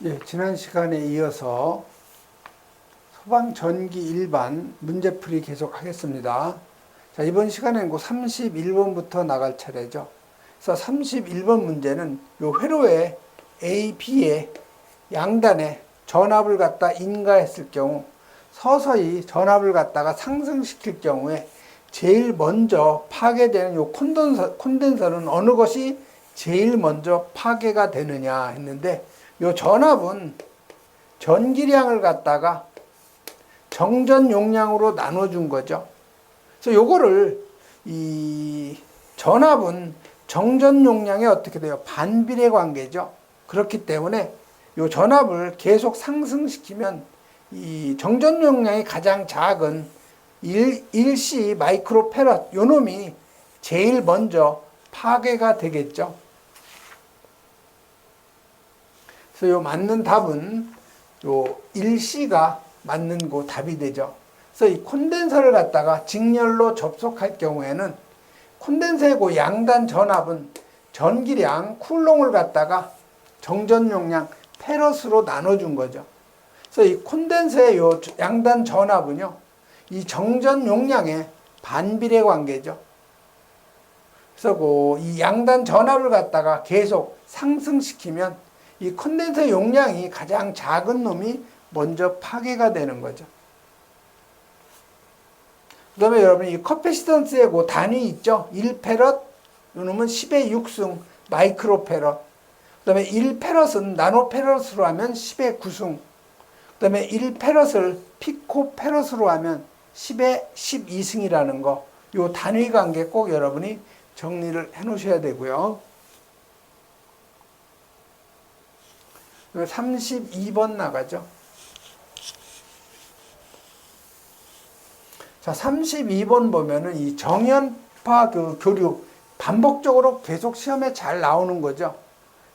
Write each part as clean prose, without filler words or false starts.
예, 지난 시간에 이어서 소방전기 일반 문제풀이 계속 하겠습니다. 자, 이번 시간에는 31번부터 나갈 차례죠. 그래서 31번 문제는 요 회로에 A, B의 양단에 전압을 갖다 인가했을 경우 서서히 전압을 갖다가 상승시킬 경우에 제일 먼저 파괴되는 요 콘덴서는 어느 것이 제일 먼저 파괴가 되느냐 했는데, 요 전압은 전기량을 갖다가 정전 용량으로 나눠준 거죠. 그래서 요거를 이 전압은 정전 용량에 어떻게 돼요? 반비례 관계죠. 그렇기 때문에 요 전압을 계속 상승시키면 이 정전 용량이 가장 작은 1C 마이크로페럿 요 놈이 제일 먼저 파괴가 되겠죠. 그래서 요 맞는 답은 요 1C가 맞는 거 답이 되죠. 그래서 이 콘덴서를 갖다가 직렬로 접속할 경우에는 콘덴서의 그 양단 전압은 전기량 쿨롱을 갖다가 정전 용량 페럿으로 나눠준 거죠. 그래서 이 콘덴서의 요 양단 전압은요, 이 정전 용량의 반비례 관계죠. 그래서 이 양단 전압을 갖다가 계속 상승시키면 이 콘덴서 용량이 가장 작은 놈이 먼저 파괴가 되는 거죠. 그 다음에 여러분 이 커패시턴스의 그 단위 있죠? 1페럿, 요 놈은 10의 6승 마이크로페럿. 그 다음에 1페럿은 나노페럿으로 하면 10의 9승. 그 다음에 1페럿을 피코페럿으로 하면 10의 12승이라는 거. 요 단위 관계 꼭 여러분이 정리를 해 놓으셔야 되고요. 32번 나가죠. 자, 32번 보면은 이 정연파 그 교류 반복적으로 계속 시험에 잘 나오는 거죠.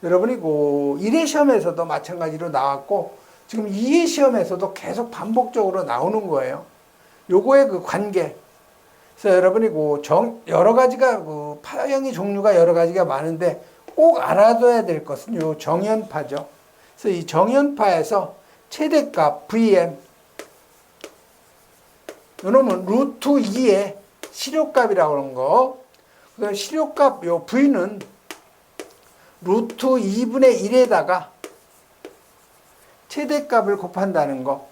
여러분이 그 1회 시험에서도 마찬가지로 나왔고 지금 2회 시험에서도 계속 반복적으로 나오는 거예요. 요거의 그 관계. 그래서 여러분이 그 여러 가지가 그 파형의 종류가 여러 가지가 많은데 꼭 알아둬야 될 것은 요 정연파죠. 그래서 이 정연파에서 최대값 Vm 요놈은 루트 2의 시료값이라고 하는 거. 그 시료값 요 V는 루트 2분의 1에다가 최대값을 곱한다는 거.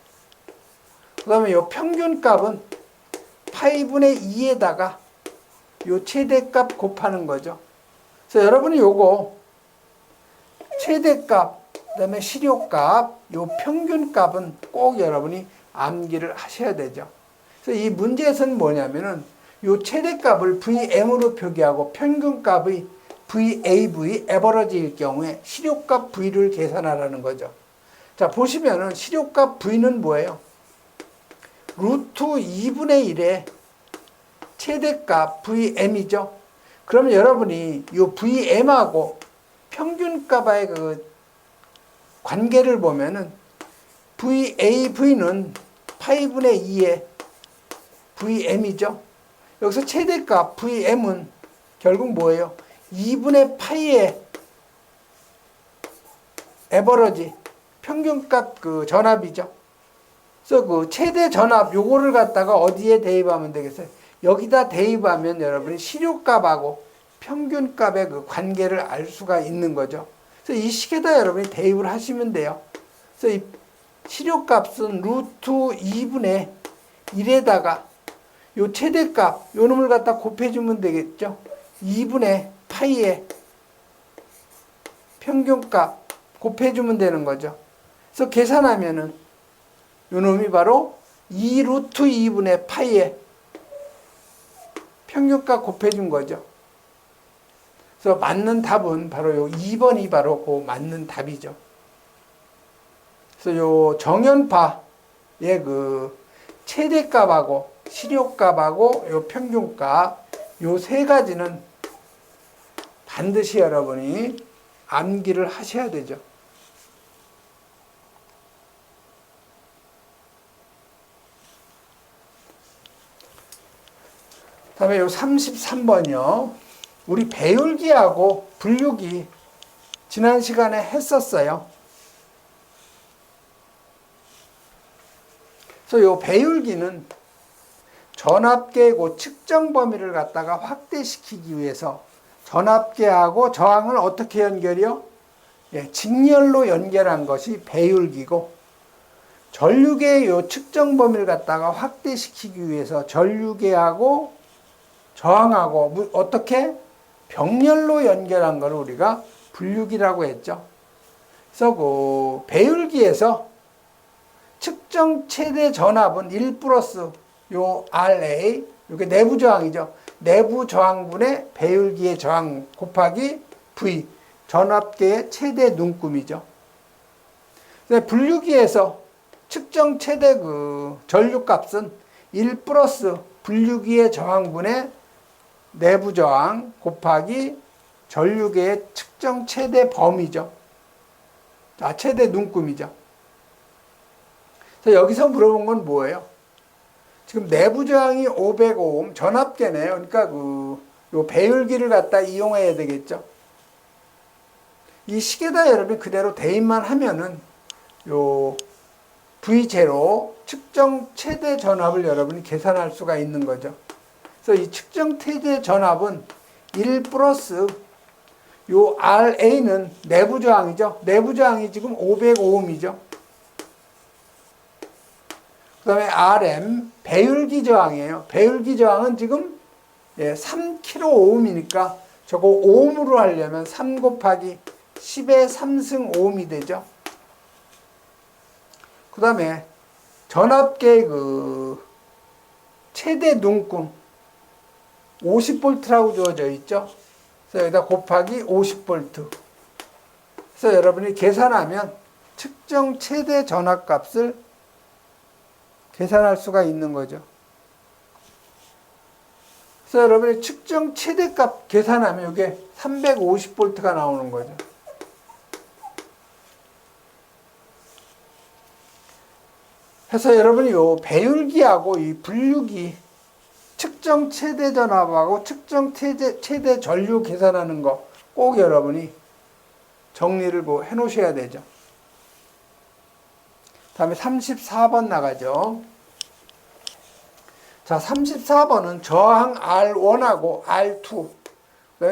그 다음에 요 평균값은 파이분의 2에다가 요 최대값 곱하는 거죠. 그래서 여러분이 요거 최대값 그 다음에 시료값, 요 평균값은 꼭 여러분이 암기를 하셔야 되죠. 그래서 이 문제에서는 뭐냐면은 요 최대값을 VM으로 표기하고 평균값의 VAV, 에버러지일 경우에 시료값 V를 계산하라는 거죠. 자, 보시면은 시료값 V는 뭐예요? 루트 2분의 1의 최대값 VM이죠. 그러면 여러분이 요 VM하고 평균값의 그 관계를 보면은 VAV는 파이분의 2의 VM이죠. 여기서 최대값 VM은 결국 뭐예요? 2분의 파이의 에버러지 평균값 그 전압이죠. 그래서 그 최대 전압 요거를 갖다가 어디에 대입하면 되겠어요? 여기다 대입하면 여러분이 시료값하고 평균값의 그 관계를 알 수가 있는 거죠. 그래서 이 식에다 여러분이 대입을 하시면 돼요. 그래서 이 시료값은 루트 2분의 1에다가 요 최대값 요 놈을 갖다 곱해주면 되겠죠. 2분의 파이의 평균값 곱해주면 되는 거죠. 그래서 계산하면은 요 놈이 바로 2 루트 2분의 파이의 평균값 곱해준 거죠. 그래서 맞는 답은 바로 요 2번이 바로 그 맞는 답이죠. 그래서 요 정연파의 그 최대값하고 시료값하고 요 평균값 요 세 가지는 반드시 여러분이 암기를 하셔야 되죠. 다음에 요 33번이요. 우리 배율기하고 분류기 지난 시간에 했었어요. 그래서 요 배율기는 전압계고 측정 범위를 갖다가 확대시키기 위해서 전압계하고 저항을 어떻게 연결이요? 예, 직렬로 연결한 것이 배율기고, 전류계의 요 측정 범위를 갖다가 확대시키기 위해서 전류계하고 저항하고 어떻게 병렬로 연결한 걸 우리가 분류기라고 했죠. 그래서 그 배율기에서 측정 최대 전압은 1 플러스 요 RA, 이게 내부 저항이죠. 내부 저항분의 배율기의 저항 곱하기 V, 전압계의 최대 눈금이죠. 분류기에서 측정 최대 그 전류값은 1 플러스 분류기의 저항분의 내부 저항 곱하기 전류계의 측정 최대 범위죠. 자, 최대 눈금이죠. 그래서 여기서 물어본 건 뭐예요? 지금 내부 저항이 500오hm 전압계네요. 그러니까 요 배율기를 갖다 이용해야 되겠죠. 이 식에다 여러분이 그대로 대입만 하면은 요 V0 측정 최대 전압을 여러분이 계산할 수가 있는 거죠. 그래서 이 측정 최대 전압은 1 플러스 요 RA는 내부 저항이죠. 내부 저항이 지금 500ohm이죠. 그 다음에 RM, 배율기 저항이에요. 배율기 저항은 지금 3kΩ이니까 저거 ohm으로 하려면 3 곱하기 10의 3승 ohm이 되죠. 그 다음에 전압계의 그 최대 눈금 50V라고 주어져 있죠. 그래서 여기다 곱하기 50V. 그래서 여러분이 계산하면 측정 최대 전압값을 계산할 수가 있는 거죠. 그래서 여러분이 측정 최대값 계산하면 이게 350V가 나오는 거죠. 그래서 여러분이 요 배율기하고 이 분류기 측정 최대 전압하고 측정 최대 전류 계산하는 거 꼭 여러분이 정리를 해 놓으셔야 되죠. 다음에 34번 나가죠. 자, 34번은 저항 R1하고 R2,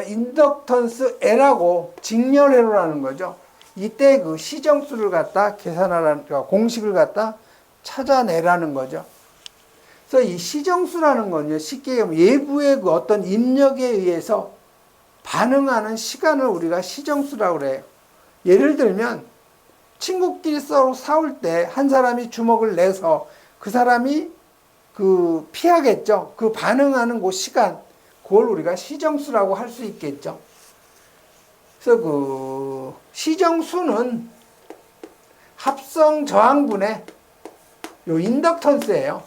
인덕턴스 L하고 직렬회로라는 거죠. 이때 그 시정수를 갖다 계산하라는, 공식을 갖다 찾아내라는 거죠. 그래서 이 시정수라는 건요, 쉽게 얘기하면 외부의 그 어떤 입력에 의해서 반응하는 시간을 우리가 시정수라고 그래요. 예를 들면 친구끼리 서로 싸울 때 한 사람이 주먹을 내서 그 사람이 그 피하겠죠. 그 반응하는 그 시간, 그걸 우리가 시정수라고 할 수 있겠죠. 그래서 그 시정수는 합성 저항분의 요 인덕턴스예요.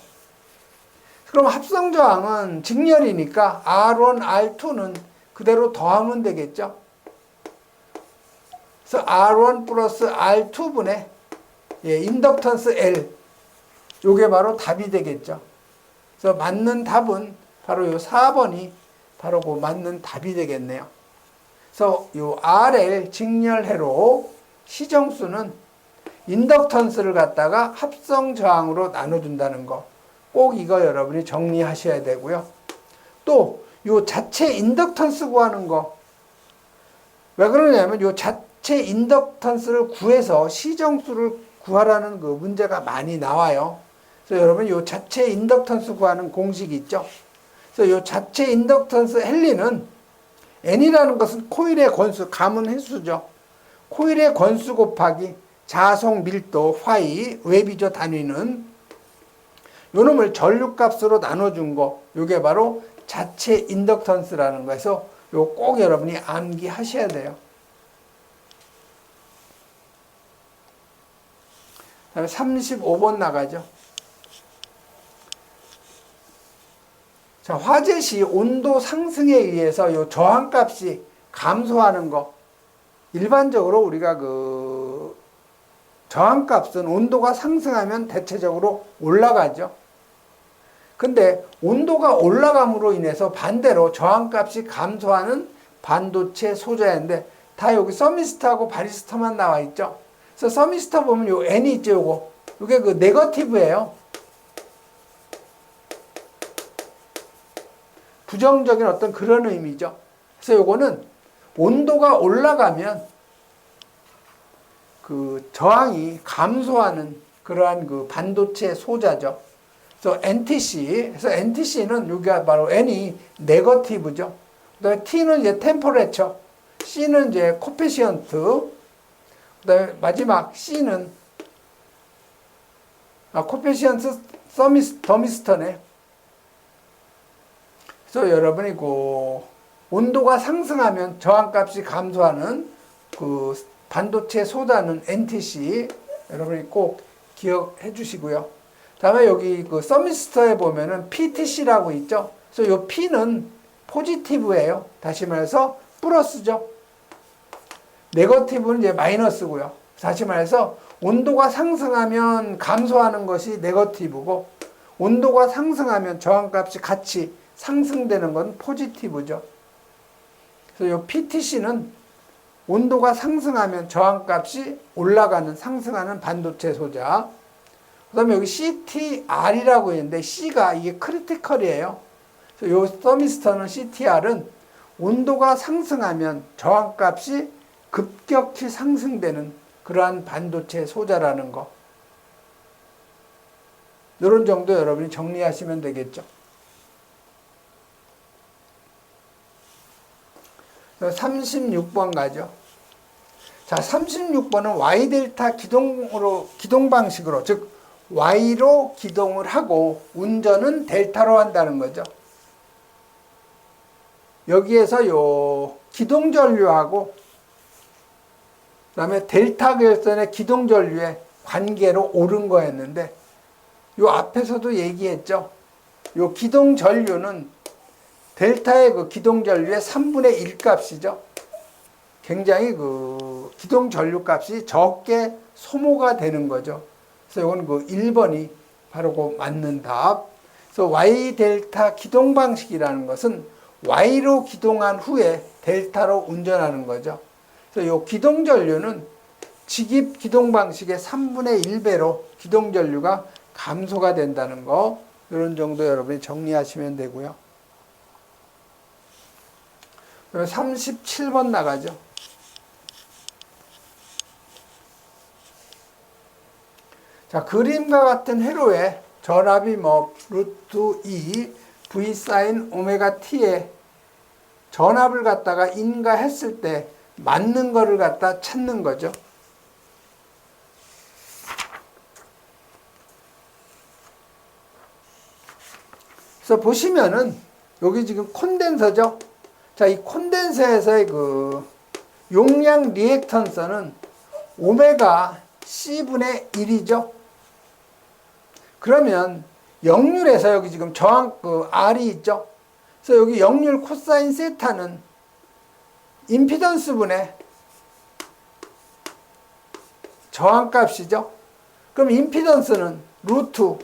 그럼 합성 저항은 직렬이니까 R1, R2는 그대로 더하면 되겠죠. 그래서 R1 플러스 R2분의 인덕턴스 L, 요게 바로 답이 되겠죠. 그래서 맞는 답은 바로 요 4번이 바로 그 맞는 답이 되겠네요. 그래서 요 RL 직렬회로 시정수는 인덕턴스를 갖다가 합성 저항으로 나눠준다는 거, 꼭 이거 여러분이 정리하셔야 되고요. 또 요 자체 인덕턴스 구하는 거, 왜 그러냐면 요 자체 인덕턴스를 구해서 시정수를 구하라는 그 문제가 많이 나와요. 그래서 여러분 요 자체 인덕턴스 구하는 공식이 있죠. 그래서 요 자체 인덕턴스 헬리는 N이라는 것은 코일의 권수, 감은 횟수죠. 코일의 권수 곱하기 자속 밀도 파이, 웹이죠, 단위는. 요 놈을 전류값으로 나눠준 거, 요게 바로 자체 인덕턴스라는 거에서 요 꼭 여러분이 암기하셔야 돼요. 다음에 35번 나가죠. 자, 화재 시 온도 상승에 의해서 요 저항값이 감소하는 거. 일반적으로 우리가 그 저항값은 온도가 상승하면 대체적으로 올라가죠. 근데 온도가 올라감으로 인해서 반대로 저항값이 감소하는 반도체 소자인데 다 여기 서미스터하고 바리스터만 나와 있죠. 그래서 서미스터 보면 요 N이 있죠, 요거. 요게 그 네거티브예요. 부정적인 어떤 그런 의미죠. 그래서 요거는 온도가 올라가면 그 저항이 감소하는 그러한 그 반도체 소자죠. 그래서 NTC, 그래서 NTC는 여기가 바로 N이 네거티브죠. 그다음에 T는 이제 템퍼레처, C는 이제 코피시언트, 그다음에 마지막 C는 코피시언트 더미스터네. 그래서 여러분이 그 온도가 상승하면 저항값이 감소하는 그 반도체 소다는 NTC 여러분이 꼭 기억해 주시고요. 다음에 여기 그 서미스터에 보면은 PTC라고 있죠. 그래서 이 P는 포지티브예요. 다시 말해서 플러스죠. 네거티브는 이제 마이너스고요. 다시 말해서 온도가 상승하면 감소하는 것이 네거티브고 온도가 상승하면 저항값이 같이 상승되는 건 포지티브죠. 그래서 이 PTC는 온도가 상승하면 저항값이 올라가는 상승하는 반도체 소자. 그 다음에 여기 CTR이라고 있는데 C가 이게 크리티컬이에요. 그래서 이 서미스터는 CTR은 온도가 상승하면 저항값이 급격히 상승되는 그러한 반도체 소자라는 거. 이런 정도 여러분이 정리하시면 되겠죠. 36번 가죠. 자, 36번은 Y 델타 기동 방식으로, 즉 Y로 기동을 하고 운전은 델타로 한다는 거죠. 여기에서 요 기동 전류하고 그다음에 델타 결선의 기동 전류의 관계로 옳은 거였는데 요 앞에서도 얘기했죠. 요 기동 전류는 델타의 그 기동 전류의 3분의 1 값이죠. 굉장히 그 기동 전류 값이 적게 소모가 되는 거죠. 그래서 이건 그 1번이 바로 그 맞는 답. 그래서 Y 델타 기동 방식이라는 것은 Y로 기동한 후에 델타로 운전하는 거죠. 그래서 이 기동 전류는 직입 기동 방식의 3분의 1배로 기동 전류가 감소가 된다는 거. 이런 정도 여러분이 정리하시면 되고요. 37번 나가죠. 자, 그림과 같은 회로에 전압이 뭐 루트 2 V 사인 오메가 t에 전압을 갖다가 인가했을 때 맞는 거를 갖다 찾는 거죠. 그래서 보시면은 여기 지금 콘덴서죠. 자, 이 콘덴서에서의 그 용량 리액턴스는 오메가 C분의 1이죠. 그러면 역률에서 여기 지금 저항 그 R이 있죠. 그래서 여기 역률 코사인 세타는 임피던스분의 저항값이죠. 그럼 임피던스는 루트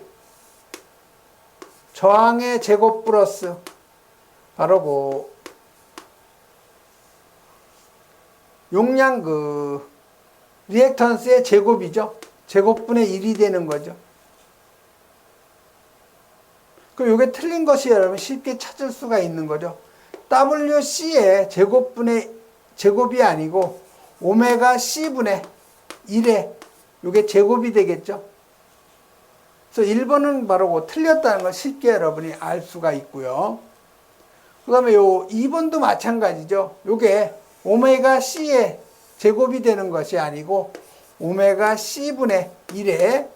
저항의 제곱 플러스 바로 그 용량 그 리액턴스의 제곱이죠. 제곱분의 1이 되는 거죠. 그럼 이게 틀린 것이 여러분 쉽게 찾을 수가 있는 거죠. WC의 제곱이 아니고 오메가 C분의 1에 이게 제곱이 되겠죠. 그래서 1번은 바로 틀렸다는 걸 쉽게 여러분이 알 수가 있고요. 그 다음에 요 2번도 마찬가지죠. 요게 오메가 C의 제곱이 되는 것이 아니고 오메가 C분의 1에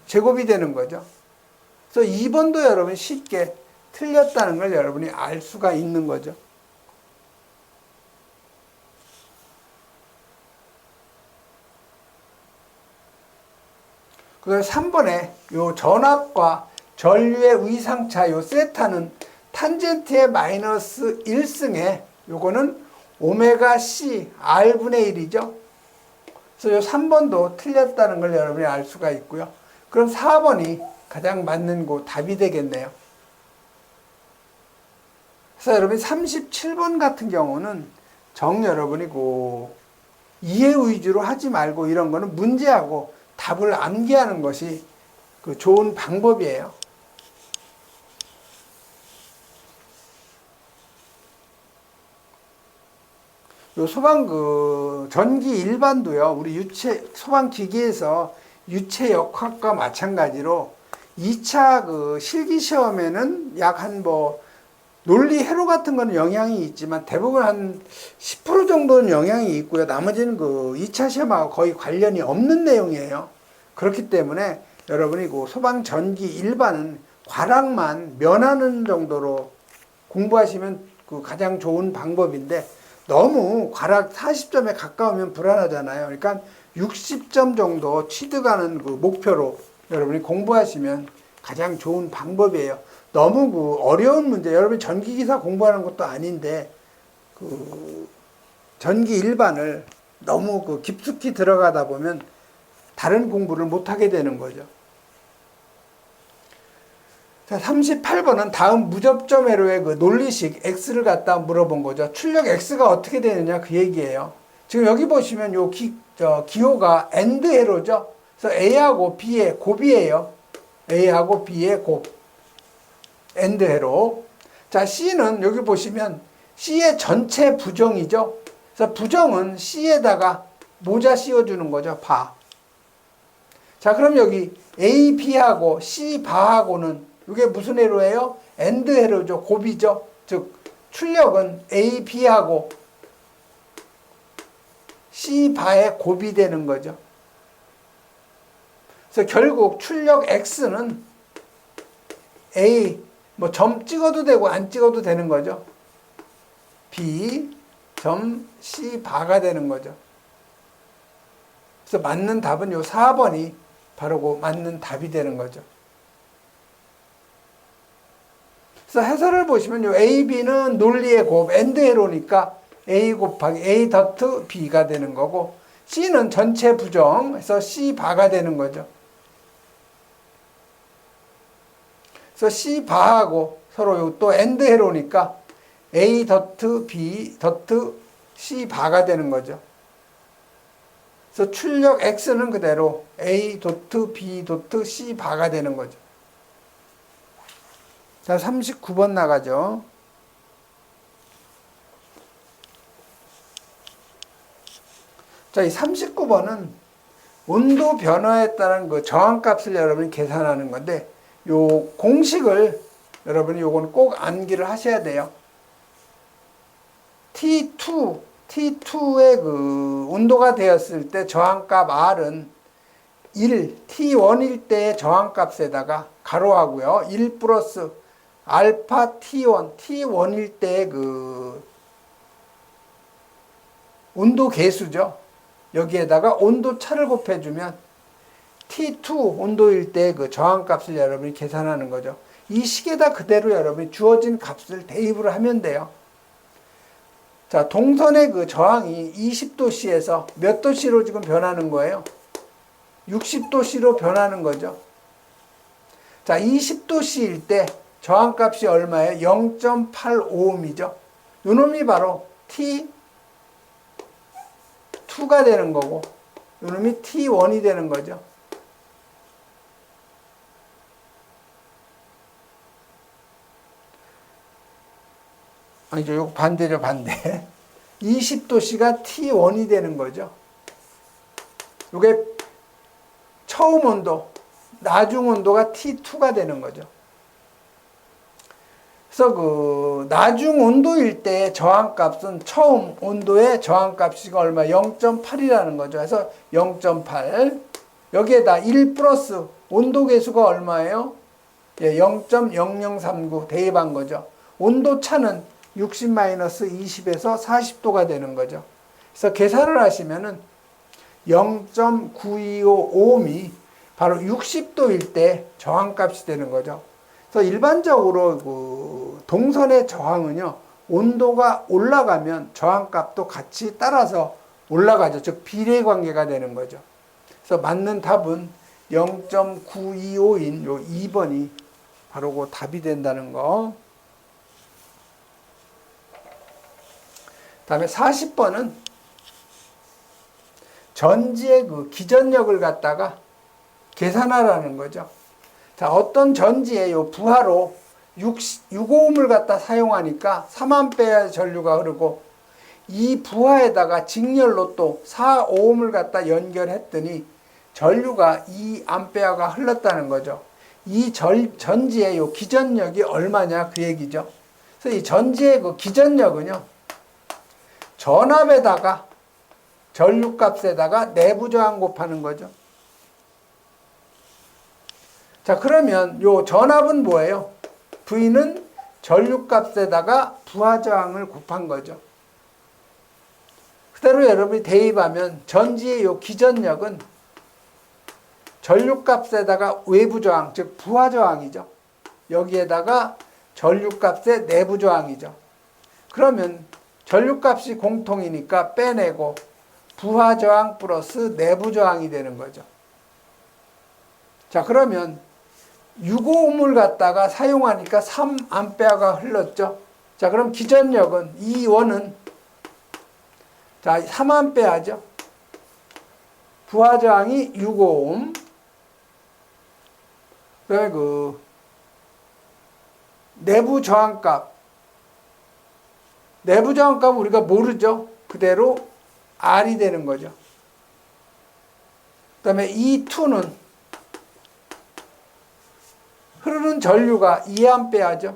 제곱이 되는 거죠. 그래서 2번도 여러분 쉽게 틀렸다는 걸 여러분이 알 수가 있는 거죠. 그 다음에 3번에 요 전압과 전류의 위상차 요 세타는 탄젠트의 마이너스 1승에 요거는 오메가 C R분의 1이죠. 그래서 요 3번도 틀렸다는 걸 여러분이 알 수가 있고요. 그럼 4번이 가장 맞는 거 답이 되겠네요. 그래서 여러분이 37번 같은 경우는 여러분이 그 이해 위주로 하지 말고 이런 거는 문제하고 답을 암기하는 것이 그 좋은 방법이에요. 요 소방 전기 일반도요. 우리 소방 기계에서 유체 역학과 마찬가지로 2차 실기 시험에는 약 한 논리 회로 같은 거는 영향이 있지만 대부분 한 10% 정도는 영향이 있고요. 나머지는 2차 시험하고 거의 관련이 없는 내용이에요. 그렇기 때문에 여러분이 소방 전기 일반은 과락만 면하는 정도로 공부하시면 가장 좋은 방법인데, 너무 과락 40점에 가까우면 불안하잖아요. 그러니까 60점 정도 취득하는 목표로 여러분이 공부하시면 가장 좋은 방법이에요. 너무 어려운 문제, 여러분이 전기기사 공부하는 것도 아닌데 전기 일반을 너무 깊숙이 들어가다 보면 다른 공부를 못하게 되는 거죠. 자, 38번은 다음 무접점 회로의 논리식 X를 갖다 물어본 거죠. 출력 X가 어떻게 되느냐 그 얘기예요. 지금 여기 보시면 요 기호가 AND 회로죠. 그래서 A하고 B의 곱이에요. A하고 B의 곱. AND 회로. 자, C는 여기 보시면 C의 전체 부정이죠. 그래서 부정은 C에다가 모자 씌워주는 거죠. 바. 자, 그럼 여기 A, B하고 C, 바하고는 이게 무슨 회로예요? AND 회로죠. 곱이죠. 즉 출력은 A, B하고 C, 바의 곱이 되는 거죠. 그래서 결국 출력 X는 A, 점 찍어도 되고 안 찍어도 되는 거죠. B, 점 C, 바가 되는 거죠. 그래서 맞는 답은 요 4번이 바로 맞는 답이 되는 거죠. 그래서 해설을 보시면 요 A, B는 논리의 곱, AND 회로니까 A 곱하기 A 더트 B가 되는 거고, C는 전체 부정, 해서 C 바가 되는 거죠. 그래서 C 바하고 서로 또 AND 회로니까 A 더트 B 더트 C 바가 되는 거죠. 그래서 출력 X는 그대로 A 도트 B 도트 C 바가 되는 거죠. 자, 39번 나가죠. 자, 이 39번은 온도 변화에 따른 저항값을 여러분이 계산하는 건데, 요 공식을 여러분이 요건 꼭 암기를 하셔야 돼요. T2의 온도가 되었을 때 저항값 R은 1, T1일 때의 저항값에다가 가로하고요. 1 플러스 알파 T1일 때의 온도 계수죠. 여기에다가 온도 차를 곱해주면 T2 온도일 때 저항값을 여러분이 계산하는 거죠. 이 식에다 그대로 여러분이 주어진 값을 대입을 하면 돼요. 자, 동선의 저항이 20도씨에서 몇 도씨로 지금 변하는 거예요? 60도씨로 변하는 거죠. 자, 20도씨일 때 저항값이 얼마예요? 0.85ohm이죠. 요놈이 바로 T2가 되는 거고, 요놈이 T1이 되는 거죠. 아니죠. 이거 반대죠, 반대. 20도씨가 T1이 되는 거죠. 이게 처음 온도, 나중 온도가 T2가 되는 거죠. 그래서 나중 온도일 때 저항값은 처음 온도의 저항값이 얼마? 0.8이라는 거죠. 그래서 0.8. 여기에다 1 플러스 온도 계수가 얼마예요? 0.0039 대입한 거죠. 온도 차는 60-20에서 40도가 되는 거죠. 그래서 계산을 하시면은 0.9255ohm이 바로 60도일 때 저항값이 되는 거죠. 그래서 일반적으로 동선의 저항은요, 온도가 올라가면 저항값도 같이 따라서 올라가죠. 즉 비례 관계가 되는 거죠. 그래서 맞는 답은 0.925인 요 2번이 바로 답이 된다는 거. 다음에 40번은 전지의 기전력을 갖다가 계산하라는 거죠. 자, 어떤 전지에 요 부하로 6ohm을 갖다 사용하니까 3A 전류가 흐르고 이 부하에다가 직렬로 또 4오음을 갖다 연결했더니 전류가 2A가 흘렀다는 거죠. 이 전지의 요 기전력이 얼마냐 그 얘기죠. 그래서 이 전지의 그 기전력은요, 전압에다가 전류값에다가 내부 저항 곱하는 거죠. 자, 그러면 요 전압은 뭐예요? V는 전류값에다가 부하 저항을 곱한 거죠. 그대로 여러분이 대입하면 전지의 요 기전력은 전류값에다가 외부 저항, 즉 부하 저항이죠. 여기에다가 전류값의 내부 저항이죠. 그러면 전류값이 공통이니까 빼내고 부하 저항 플러스 내부 저항이 되는 거죠. 자, 그러면 6오음을 갖다가 사용하니까 3A가 흘렀죠. 자, 그럼 기전력은 이 원은 자, 3A죠. 부하 저항이 6오음. 그다음에 그 내부 저항값 우리가 모르죠. 그대로 R이 되는 거죠. 그다음에 이 2는 흐르는 전류가 2A죠.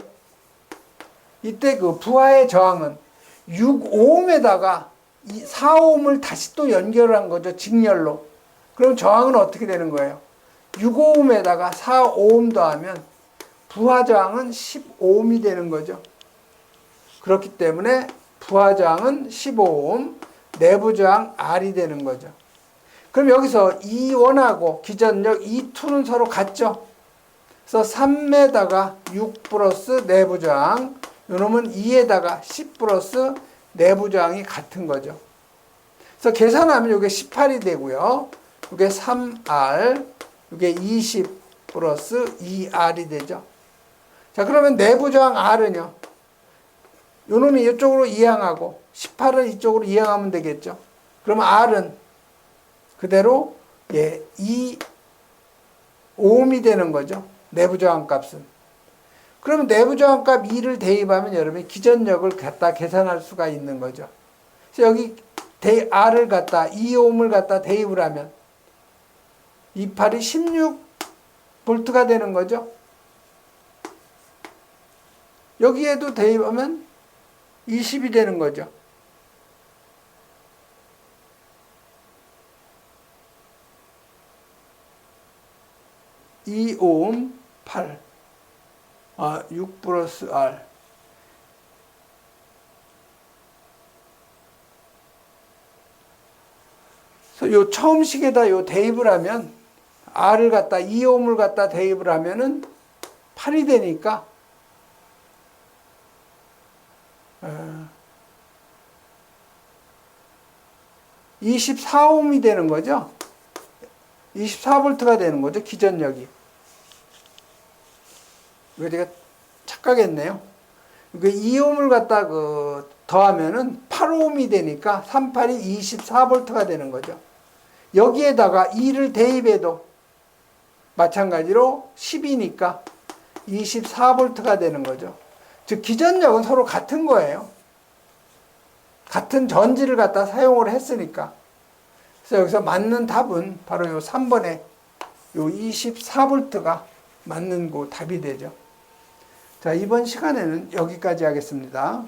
이때 그 부하의 저항은 6오음에다가 4오음을 다시 또 연결한 거죠. 직렬로. 그럼 저항은 어떻게 되는 거예요? 6오음에다가 4오음 더하면 부하 저항은 15오음이 되는 거죠. 그렇기 때문에 부하 저항은 15오음, 내부 저항 R이 되는 거죠. 그럼 여기서 E1하고 기전력 E2는 서로 같죠. 그래서 3에다가 6 플러스 내부 저항, 요놈은 2에다가 10 플러스 내부 저항이 같은 거죠. 그래서 계산하면 이게 18이 되고요. 이게 3R, 이게 20 플러스 2R이 되죠. 자, 그러면 내부 저항 R은요, 요놈이 이쪽으로 이항하고 18은 이쪽으로 이항하면 되겠죠. 그러면 R은 그대로 2오음이 되는 거죠. 내부 저항 값은. 그러면 내부 저항 값 2를 대입하면 여러분이 기전력을 갖다 계산할 수가 있는 거죠. 그래서 여기 R을 갖다 2오음을 갖다 대입을 하면 28이 16V가 되는 거죠. 여기에도 대입하면 20이 되는 거죠. (2오음) 8 6 플러스 R. 그래서 요 처음 식에다 요 대입을 하면 R을 갖다 2오음을 갖다 대입을 하면은 8이 되니까 24오음이 되는 거죠. 24V가 되는 거죠. 기전력이. 이거 제가 착각했네요. 2오음을 갖다 더하면은 8오음이 되니까 38이 24V가 되는 거죠. 여기에다가 2를 대입해도 마찬가지로 10이니까 24V가 되는 거죠. 즉 기전력은 서로 같은 거예요. 같은 전지를 갖다 사용을 했으니까. 그래서 여기서 맞는 답은 바로 요 3번에 요 24V가 맞는 그 답이 되죠. 자, 이번 시간에는 여기까지 하겠습니다.